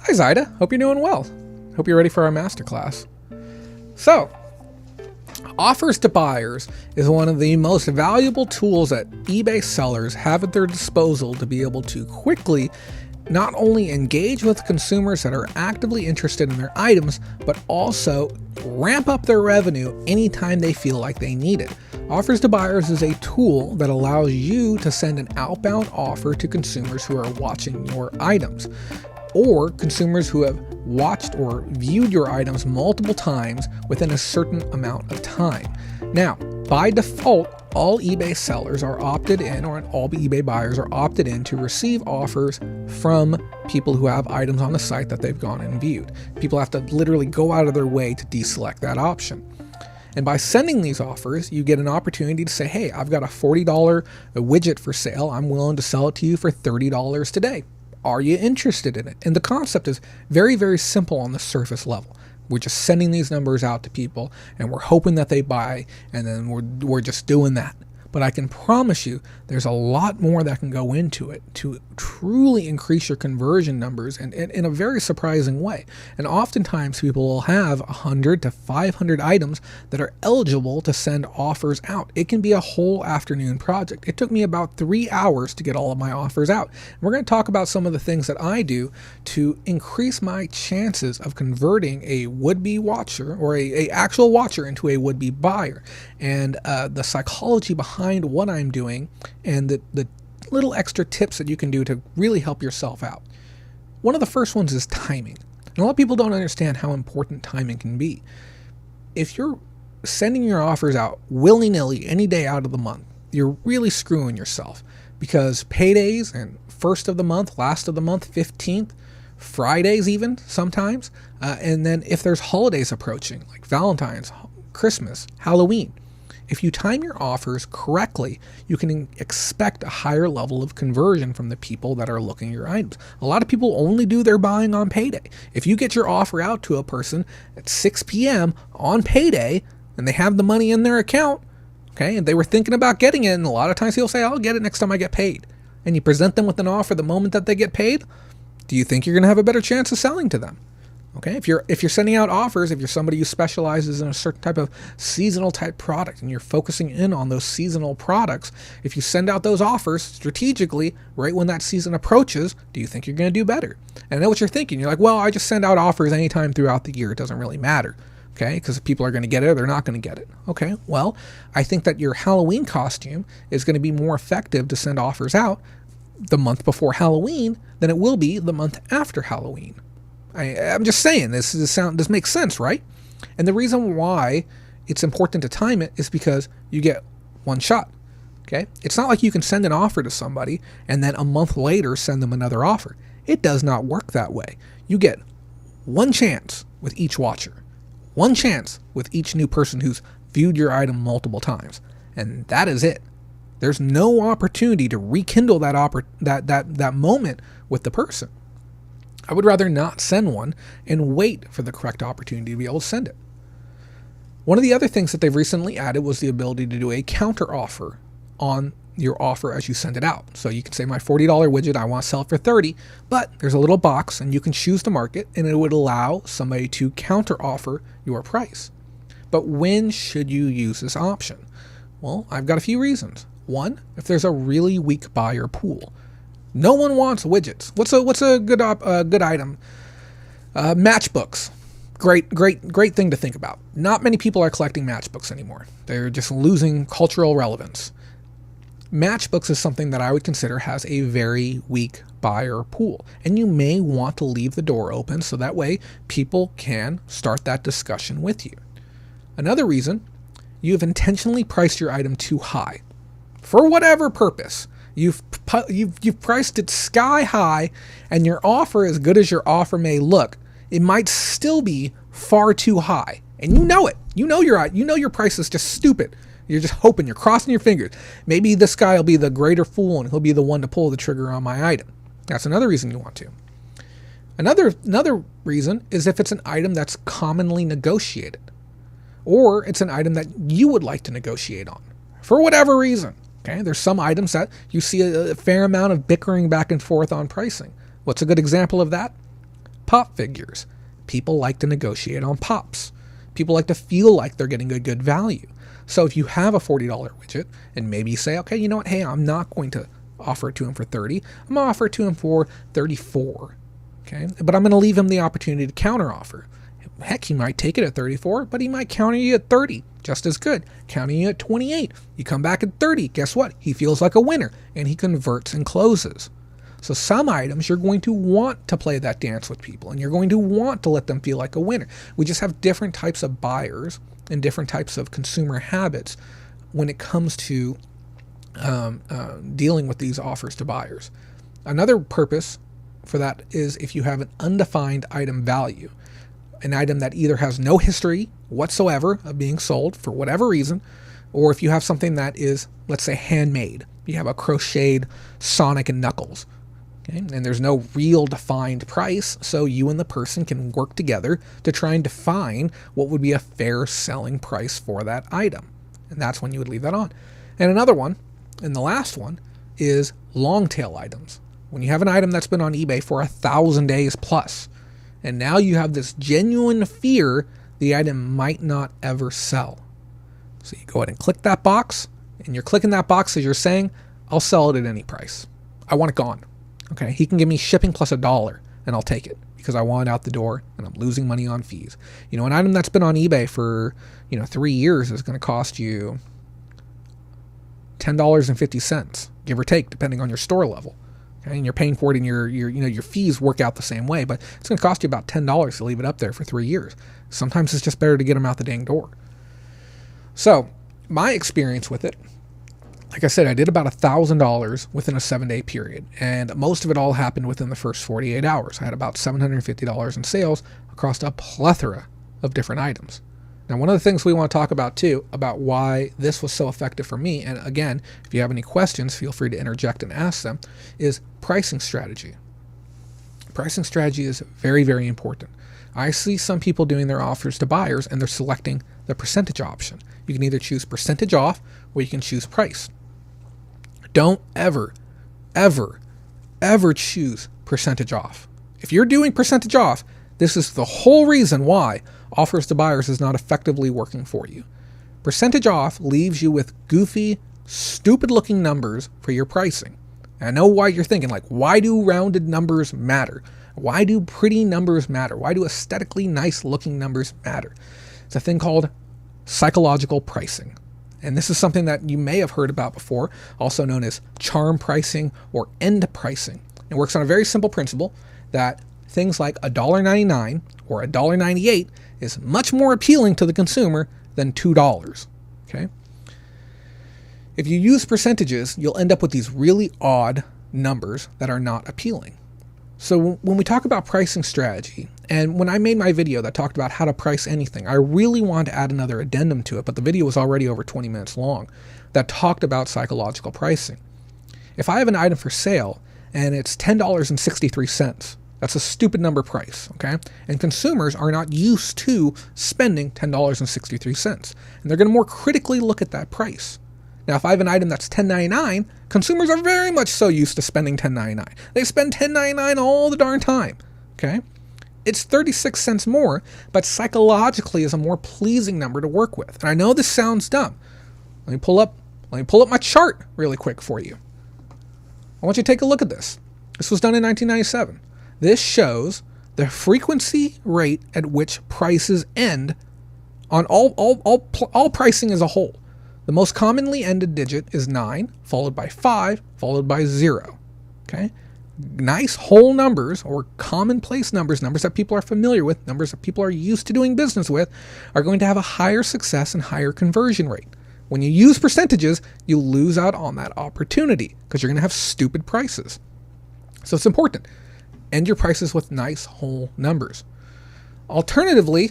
Hi Zaida, hope you're doing well. Hope you're ready for our masterclass. So, offers to buyers is one of the most valuable tools that eBay sellers have at their disposal to be able to quickly not only engage with consumers that are actively interested in their items, but also ramp up their revenue anytime they feel like they need it. Offers to buyers is a tool that allows you to send an outbound offer to consumers who are watching your items, or consumers who have watched or viewed your items multiple times within a certain amount of time. Now, by default, all eBay sellers are opted in, or all eBay buyers are opted in to receive offers from people who have items on the site that they've gone and viewed. People have to literally go out of their way to deselect that option. And by sending these offers, you get an opportunity to say, hey, I've got a $40 widget for sale. I'm willing to sell it to you for $30 today. Are you interested in it? And the concept is very, very simple on the surface level. We're just sending these numbers out to people and we're hoping that they buy, and then we're just doing that. But I can promise you there's a lot more that can go into it to truly increase your conversion numbers, and in a very surprising way. And oftentimes people will have 100 to 500 items that are eligible to send offers out. It can be a whole afternoon project. It took me about 3 hours to get all of my offers out. And we're going to talk about some of the things that I do to increase my chances of converting a would-be watcher or a actual watcher into a would-be buyer, and the psychology behind what I'm doing, and the little extra tips that you can do to really help yourself out. One of the first ones is timing. And a lot of people don't understand how important timing can be. If you're sending your offers out willy-nilly any day out of the month, you're really screwing yourself, because paydays and first of the month, last of the month, 15th, Fridays even sometimes, and then if there's holidays approaching like Valentine's, Christmas, Halloween, if you time your offers correctly, you can expect a higher level of conversion from the people that are looking at your items. A lot of people only do their buying on payday. If you get your offer out to a person at 6 p.m. on payday and they have the money in their account, okay, and they were thinking about getting it, and a lot of times people say, I'll get it next time I get paid. And you present them with an offer the moment that they get paid, do you think you're going to have a better chance of selling to them? Okay, if you're sending out offers, if you're somebody who specializes in a certain type of seasonal type product and you're focusing in on those seasonal products, if you send out those offers strategically right when that season approaches, do you think you're going to do better? And I know what you're thinking. You're like, well, I just send out offers anytime throughout the year. It doesn't really matter. Okay, because people are going to get it or they're not going to get it. Okay, well, I think that your Halloween costume is going to be more effective to send offers out the month before Halloween than it will be the month after Halloween. I'm just saying, this makes sense, right? And the reason why it's important to time it is because you get one shot, okay? It's not like you can send an offer to somebody and then a month later send them another offer. It does not work that way. You get one chance with each watcher, one chance with each new person who's viewed your item multiple times, and that is it. There's no opportunity to rekindle that moment with the person. I would rather not send one and wait for the correct opportunity to be able to send it. One of the other things that they've recently added was the ability to do a counter offer on your offer as you send it out. So you can say, my $40 widget, I want to sell it for $30, but there's a little box and you can choose to mark it, and it would allow somebody to counter offer your price. But when should you use this option? Well, I've got a few reasons. One, if there's a really weak buyer pool. No one wants widgets. What's a good item? Matchbooks. Great thing to think about. Not many people are collecting matchbooks anymore. They're just losing cultural relevance. Matchbooks is something that I would consider has a very weak buyer pool, and you may want to leave the door open so that way people can start that discussion with you. Another reason, you have intentionally priced your item too high. For whatever purpose. You've priced it sky high, and your offer, as good as your offer may look, it might still be far too high, and you know it. You know your price is just stupid. You're just hoping, you're crossing your fingers. Maybe this guy will be the greater fool, and he'll be the one to pull the trigger on my item. That's another reason you want to. Another reason is if it's an item that's commonly negotiated, or it's an item that you would like to negotiate on for whatever reason. Okay, there's some items that you see a fair amount of bickering back and forth on pricing. What's a good example of that? Pop figures. People like to negotiate on pops. People like to feel like they're getting a good value. So if you have a $40 widget and maybe you say, okay, you know what? Hey, I'm not going to offer it to him for 30. I'm going to offer it to him for 34. Okay. But I'm going to leave him the opportunity to counter offer. Heck, he might take it at 34, but he might counter you at 30. Just as good. Counter you at 28. You come back at 30. Guess what? He feels like a winner and he converts and closes. So some items you're going to want to play that dance with people and you're going to want to let them feel like a winner. We just have different types of buyers and different types of consumer habits when it comes to dealing with these offers to buyers. Another purpose for that is if you have an undefined item value, an item that either has no history whatsoever of being sold for whatever reason, or if you have something that is, let's say, handmade. You have a crocheted Sonic and Knuckles. Okay? And there's no real defined price, so you and the person can work together to try and define what would be a fair selling price for that item. And that's when you would leave that on. And another one, and the last one, is long tail items. When you have an item that's been on eBay for 1,000 days plus, and now you have this genuine fear the item might not ever sell. So you go ahead and click that box, and you're clicking that box as you're saying, I'll sell it at any price. I want it gone. Okay, he can give me shipping plus $1 and I'll take it because I want it out the door and I'm losing money on fees. You know, an item that's been on eBay for, 3 years is going to cost you $10.50, give or take, depending on your store level. Okay, and you're paying for it and your fees work out the same way, but it's going to cost you about $10 to leave it up there for 3 years. Sometimes it's just better to get them out the dang door. So my experience with it, like I said, I did about $1,000 within a 7-day period, and most of it all happened within the first 48 hours. I had about $750 in sales across a plethora of different items. Now, one of the things we want to talk about too, about why this was so effective for me, and again, if you have any questions, feel free to interject and ask them, is pricing strategy. Pricing strategy is very, very important. I see some people doing their offers to buyers and they're selecting the percentage option. You can either choose percentage off or you can choose price. Don't ever, ever, ever choose percentage off. If you're doing percentage off, this is the whole reason why offers to buyers is not effectively working for you. Percentage off leaves you with goofy, stupid looking numbers for your pricing. And I know why you're thinking, like, why do rounded numbers matter? Why do pretty numbers matter? Why do aesthetically nice looking numbers matter? It's a thing called psychological pricing. And this is something that you may have heard about before, also known as charm pricing or end pricing. It works on a very simple principle that things like $1.99 or $1.98 is much more appealing to the consumer than $2. Okay? If you use percentages, you'll end up with these really odd numbers that are not appealing. So when we talk about pricing strategy, and when I made my video that talked about how to price anything, I really wanted to add another addendum to it, but the video was already over 20 minutes long, that talked about psychological pricing. If I have an item for sale and it's $10.63, that's a stupid number price, okay? And consumers are not used to spending $10.63, and they're going to more critically look at that price. Now, if I have an item that's $10.99, consumers are very much so used to spending $10.99. They spend $10.99 all the darn time, okay? It's 36 cents more, but psychologically is a more pleasing number to work with. And I know this sounds dumb. Let me pull up my chart really quick for you. I want you to take a look at this. This was done in 1997. This shows the frequency rate at which prices end on all pricing as a whole. The most commonly ended digit is 9, followed by 5, followed by 0. Okay? Nice whole numbers or commonplace numbers, numbers that people are familiar with, numbers that people are used to doing business with, are going to have a higher success and higher conversion rate. When you use percentages, you lose out on that opportunity because you're going to have stupid prices. So it's important. End your prices with nice whole numbers. Alternatively,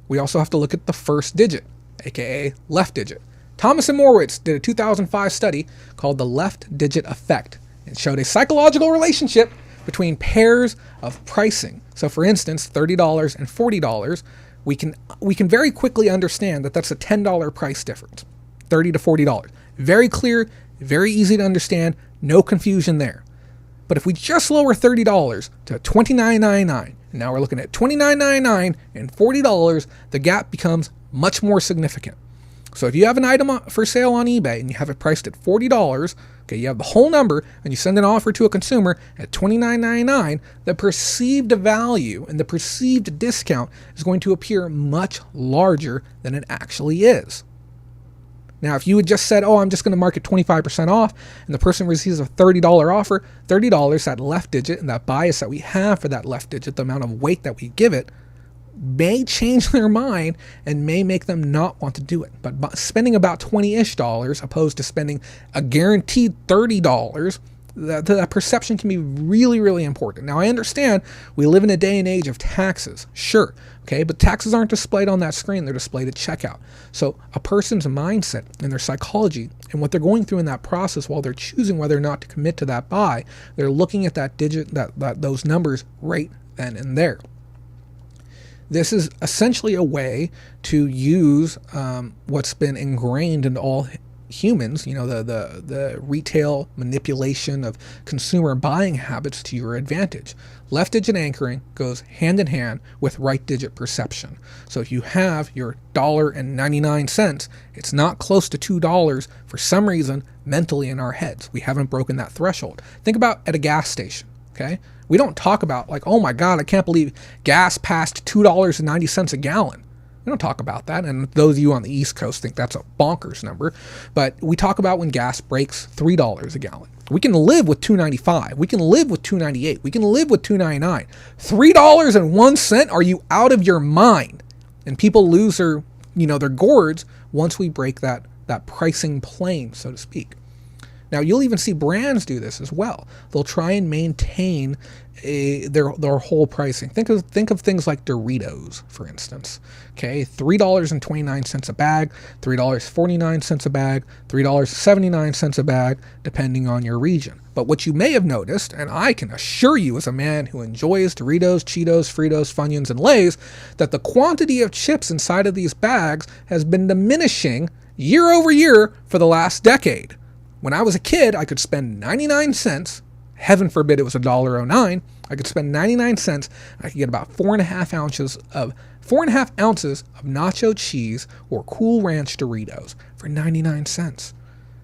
we also have to look at the first digit, aka left digit. Thomas and Moritz did a 2005 study called the left digit effect. It showed a psychological relationship between pairs of pricing. So for instance, $30 and $40, we can very quickly understand that that's a $10 price difference, $30 to $40. Very clear, very easy to understand, no confusion there. But if we just lower $30 to $29.99 and now we're looking at $29.99 and $40, the gap becomes much more significant. So if you have an item for sale on eBay and you have it priced at $40, okay, you have the whole number and you send an offer to a consumer at $29.99, the perceived value and the perceived discount is going to appear much larger than it actually is. Now, if you had just said, oh, I'm just going to mark it 25% off, and the person receives a $30 offer, $30, that left digit, and that bias that we have for that left digit, the amount of weight that we give it, may change their mind and may make them not want to do it. But spending about $20-ish opposed to spending a guaranteed $30, that perception can be really, really important. Now, I understand we live in a day and age of taxes, sure, okay, but taxes aren't displayed on that screen, they're displayed at checkout. So a person's mindset and their psychology and what they're going through in that process while they're choosing whether or not to commit to that buy, they're looking at that digit, those numbers right then and there. This is essentially a way to use what's been ingrained in all humans, the retail manipulation of consumer buying habits to your advantage. Left digit anchoring goes hand in hand with right digit perception. So if you have your $1.99, it's not close to $2 for some reason mentally in our heads. We haven't broken that threshold. Think about at a gas station, okay? We don't talk about like, oh my God, I can't believe gas passed $2.90 a gallon. We don't talk about that, and those of you on the East Coast think that's a bonkers number, but we talk about when gas breaks $3 a gallon. We can live with $2.95. We can live with $2.98. We can live with $2.99. $3.01, are you out of your mind? And people lose their gourds once we break that pricing plane, so to speak. Now, you'll even see brands do this as well. They'll try and maintain their whole pricing. Think of things like Doritos, for instance. Okay, $3.29 a bag, $3.49 a bag, $3.79 a bag, depending on your region. But what you may have noticed, and I can assure you as a man who enjoys Doritos, Cheetos, Fritos, Funyuns, and Lay's, that the quantity of chips inside of these bags has been diminishing year over year for the last decade. When I was a kid, I could spend 99 cents. Heaven forbid it was $1.09. I could spend 99 cents. I could get about 4.5 ounces of nacho cheese or Cool Ranch Doritos for 99 cents.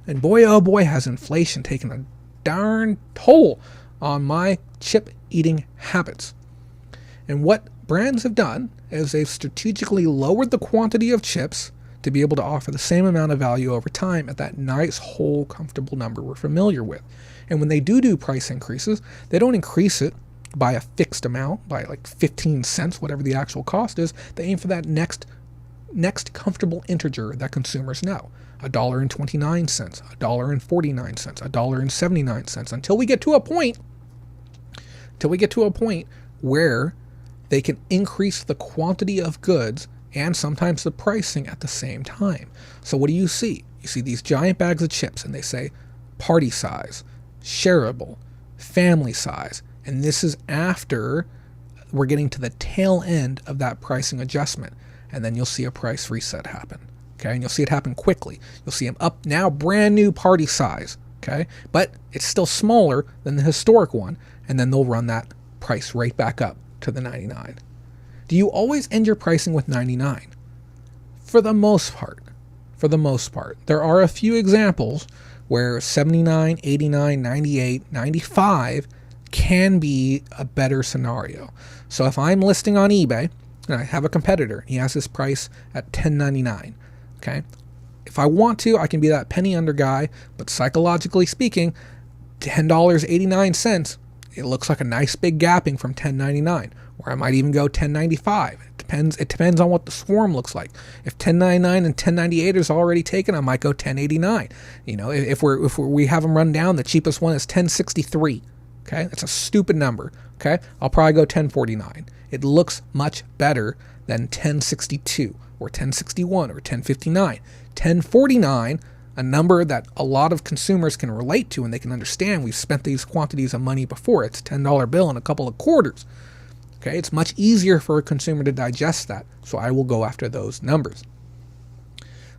And boy, oh boy, has inflation taken a darn toll on my chip eating habits. And what brands have done is they've strategically lowered the quantity of chips to be able to offer the same amount of value over time at that nice, whole, comfortable number we're familiar with. And when they do price increases, they don't increase it by a fixed amount, by like 15 cents, whatever the actual cost is. They aim for that next comfortable integer that consumers know. $1.29, $1.49, $1.79, until we get to a point where they can increase the quantity of goods and sometimes the pricing at the same time. So what do you see? You see these giant bags of chips and they say party size, shareable, family size, and this is after we're getting to the tail end of that pricing adjustment, and then you'll see a price reset happen. Okay, and you'll see it happen quickly. You'll see them up now, brand new party size, okay? But it's still smaller than the historic one, and then they'll run that price right back up to the 99. Do you always end your pricing with 99? For the most part. There are a few examples where 79, 89, 98, 95 can be a better scenario. So if I'm listing on eBay and I have a competitor, he has his price at $10.99, okay? If I want to, I can be that penny under guy, but psychologically speaking, $10.89, it looks like a nice big gapping from $10.99. Or I might even go $10.95. It depends on what the swarm looks like. If $10.99 and $10.98 is already taken, I might go $10.89. If we have them run down, the cheapest one is $10.63. Okay, that's a stupid number. Okay, I'll probably go $10.49. It looks much better than $10.62 or $10.61 or $10.59. $10.49, a number that a lot of consumers can relate to and they can understand. We've spent these quantities of money before. It's a $10 bill in a couple of quarters. Okay, it's much easier for a consumer to digest that, so I will go after those numbers.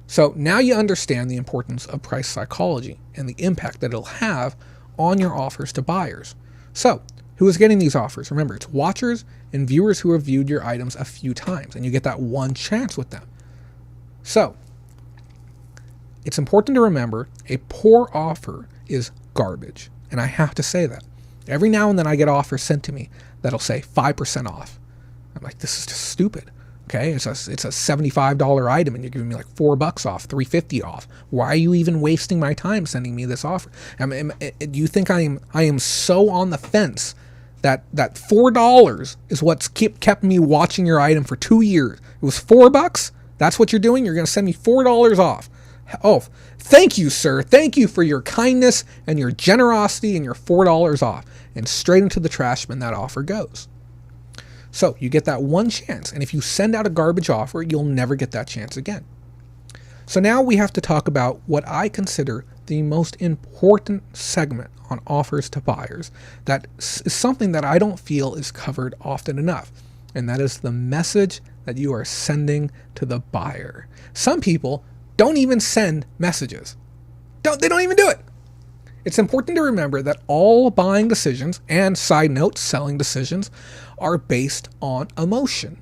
So now you understand the importance of price psychology and the impact that it'll have on your offers to buyers. So Who is getting these offers? Remember, it's watchers and viewers who have viewed your items a few times, and you get that one chance with them. So, it's important to remember a poor offer is garbage, and I have to say that. Every now and then I get offers sent to me that'll say 5% off. I'm like, this is just stupid. Okay, it's a $75 item and you're giving me like $4 off, $3.50 off. Why are you even wasting my time sending me this offer? Do you think I am so on the fence that $4 is what's kept me watching your item for 2 years? It was $4. That's what you're doing. You're going to send me $4 off. Oh, thank you, sir. Thank you for your kindness and your generosity and your $4 off. And straight into the trash bin that offer goes. So you get that one chance, and if you send out a garbage offer, you'll never get that chance again. So now we have to talk about what I consider the most important segment on offers to buyers. That is something that I don't feel is covered often enough, and that is the message that you are sending to the buyer. Some people don't even send messages. They don't even do it. It's important to remember that all buying decisions, and side note, selling decisions, are based on emotion.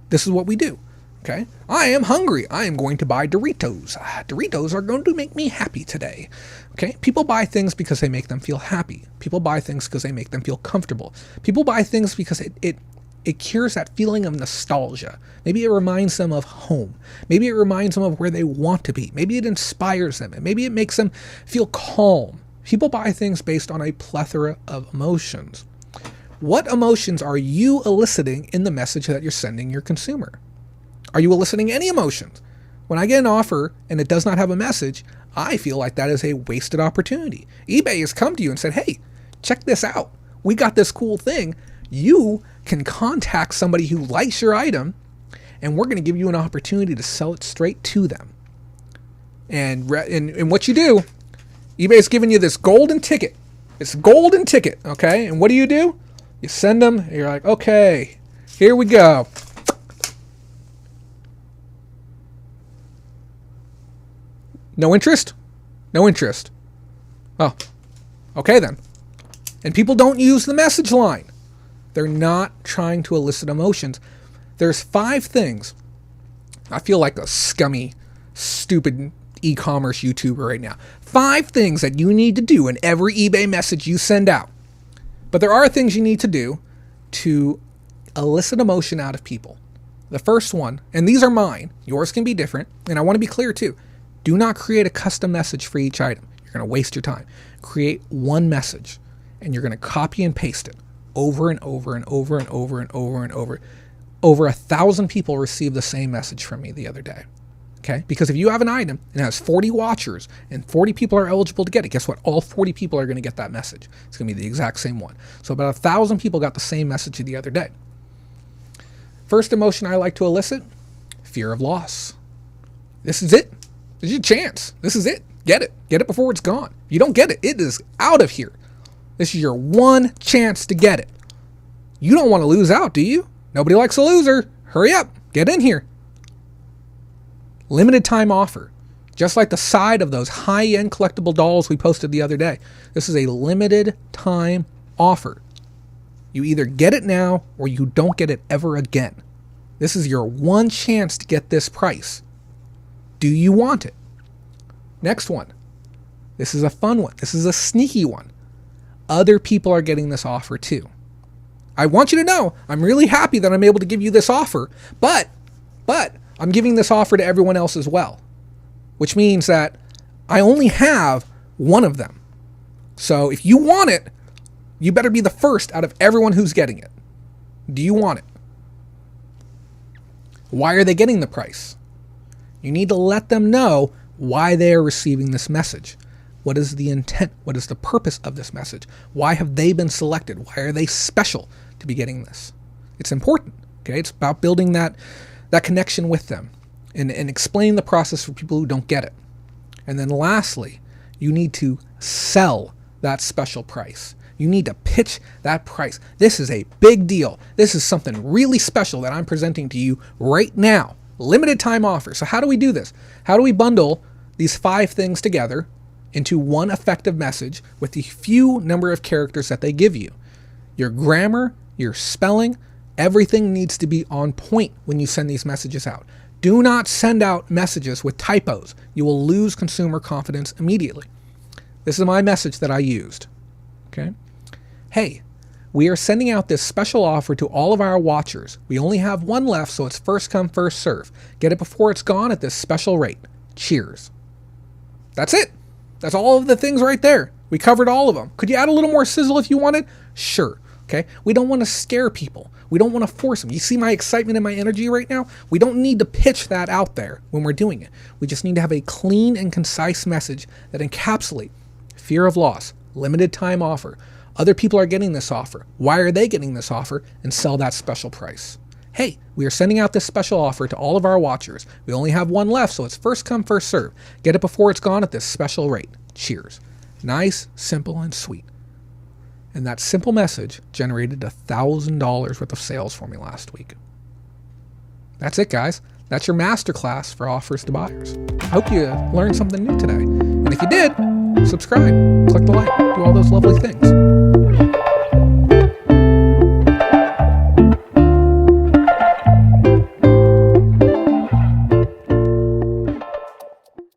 This is what we do. Okay? I am hungry. I am going to buy Doritos. Doritos are going to make me happy today. Okay? People buy things because they make them feel happy. People buy things because they make them feel comfortable. People buy things because it cures that feeling of nostalgia. Maybe it reminds them of home. Maybe it reminds them of where they want to be. Maybe it inspires them. And maybe it makes them feel calm. People buy things based on a plethora of emotions. What emotions are you eliciting in the message that you're sending your consumer? Are you eliciting any emotions? When I get an offer and it does not have a message, I feel like that is a wasted opportunity. eBay has come to you and said, hey, check this out. We got this cool thing. You can contact somebody who likes your item, and we're going to give you an opportunity to sell it straight to them. And what you do, eBay's giving you this golden ticket. It's a golden ticket, okay? And what do? You send them, and you're like, okay, here we go. No interest? No interest. Oh, okay then. And people don't use the message line. They're not trying to elicit emotions. There's 5 things. I feel like a scummy, stupid e-commerce YouTuber right now. 5 things that you need to do in every eBay message you send out. But there are things you need to do to elicit emotion out of people. The first one, and these are mine, yours can be different, and I want to be clear too. Do not create a custom message for each item. You're going to waste your time. Create one message, and you're going to copy and paste it over and over and over and over and over and over. Over 1,000 people received the same message from me the other day. Okay? Because if you have an item and it has 40 watchers and 40 people are eligible to get it, guess what? All 40 people are going to get that message. It's going to be the exact same one. So about 1,000 people got the same message the other day. First emotion I like to elicit, fear of loss. This is it. This is your chance. This is it. Get it. Get it before it's gone. If you don't get it, it is out of here. This is your one chance to get it. You don't want to lose out, do you? Nobody likes a loser. Hurry up. Get in here. Limited time offer. Just like the side of those high-end collectible dolls we posted the other day. This is a limited time offer. You either get it now or you don't get it ever again. This is your one chance to get this price. Do you want it? Next one. This is a fun one. This is a sneaky one. Other people are getting this offer too. I want you to know, I'm really happy that I'm able to give you this offer, but I'm giving this offer to everyone else as well, which means that I only have one of them. So if you want it, you better be the first out of everyone who's getting it. Do you want it? Why are they getting the price? You need to let them know why they are receiving this message. What is the intent? What is the purpose of this message? Why have they been selected? Why are they special to be getting this? It's important. Okay, it's about building that connection with them and explaining the process for people who don't get it. And then lastly, you need to sell that special price. You need to pitch that price. This is a big deal. This is something really special that I'm presenting to you right now. Limited time offer. So how do we do this? How do we bundle these 5 things together into one effective message with the few number of characters that they give you? Your grammar, your spelling, everything needs to be on point when you send these messages out. Do not send out messages with typos. You will lose consumer confidence immediately. This is my message that I used. Okay? Hey, we are sending out this special offer to all of our watchers. We only have one left, so it's first come, first serve. Get it before it's gone at this special rate. Cheers. That's it. That's all of the things right there. We covered all of them. Could you add a little more sizzle if you wanted? Sure. Okay? We don't want to scare people. We don't want to force them. You see my excitement and my energy right now? We don't need to pitch that out there when we're doing it. We just need to have a clean and concise message that encapsulates fear of loss, limited time offer. Other people are getting this offer. Why are they getting this offer? And sell that special price. Hey, we are sending out this special offer to all of our watchers. We only have one left, so it's first come, first serve. Get it before it's gone at this special rate. Cheers. Nice, simple, and sweet. And that simple message generated $1,000 worth of sales for me last week. That's it, guys. That's your masterclass for offers to buyers. I hope you learned something new today. And if you did, subscribe, click the like, do all those lovely things.